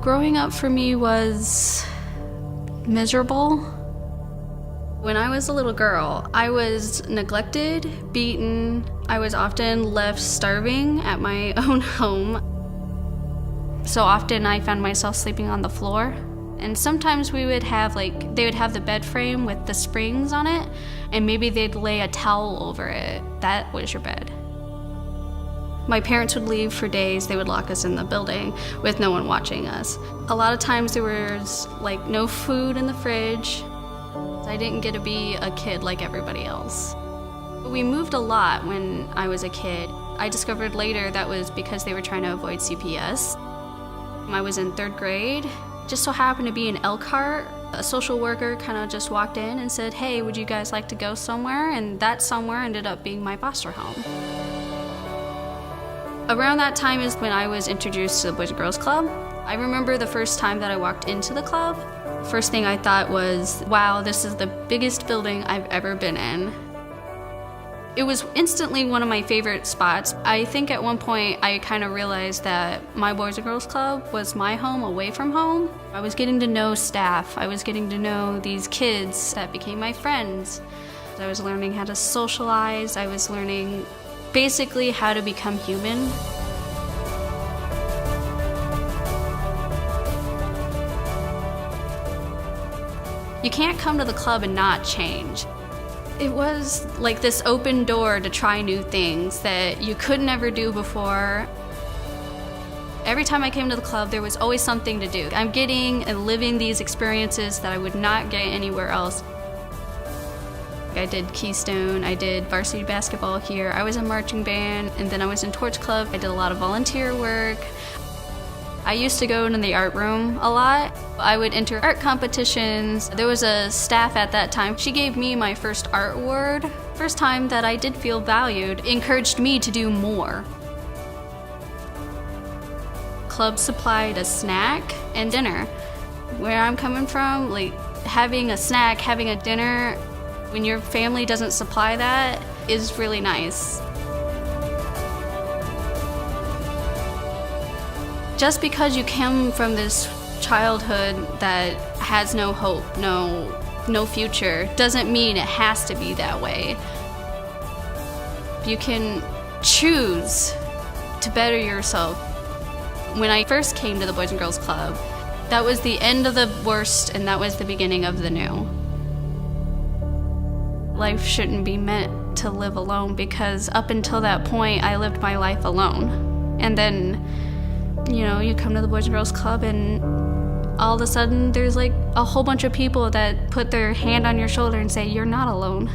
Growing up for me was miserable. When I was a little girl, I was neglected, beaten. I was often left starving at my own home. So often I found myself sleeping on the floor. And sometimes we would have they would have the bed frame with the springs on it, and maybe they'd lay a towel over it. That was your bed. My parents would leave for days. They would lock us in the building with no one watching us. A lot of times there was no food in the fridge. I didn't get to be a kid like everybody else. We moved a lot when I was a kid. I discovered later that was because they were trying to avoid CPS. I was in 3rd grade. Just so happened to be in Elkhart. A social worker kind of just walked in and said, "Hey, would you guys like to go somewhere?" And that somewhere ended up being my foster home. Around that time is when I was introduced to the Boys and Girls Club. I remember the first time that I walked into the club. First thing I thought was, wow, this is the biggest building I've ever been in. It was instantly one of my favorite spots. I think at one point I kind of realized that my Boys and Girls Club was my home away from home. I was getting to know staff. I was getting to know these kids that became my friends. I was learning how to socialize. I was learning basically how to become human. You can't come to the club and not change. It was like this open door to try new things that you could never do before. Every time I came to the club, there was always something to do. I'm getting and living these experiences that I would not get anywhere else. I did Keystone, I did varsity basketball here, I was in marching band, and then I was in Torch Club. I did a lot of volunteer work. I used to go into the art room a lot. I would enter art competitions. There was a staff at that time. She gave me my first art award. First time that I did feel valued, encouraged me to do more. Club supplied a snack and dinner. Where I'm coming from, having a snack, having a dinner, when your family doesn't supply that is really nice. Just because you come from this childhood that has no hope, no future, doesn't mean it has to be that way. You can choose to better yourself. When I first came to the Boys and Girls Club, that was the end of the worst and that was the beginning of the new. Life shouldn't be meant to live alone, because up until that point, I lived my life alone. And then you come to the Boys and Girls Club and all of a sudden there's a whole bunch of people that put their hand on your shoulder and say, "You're not alone."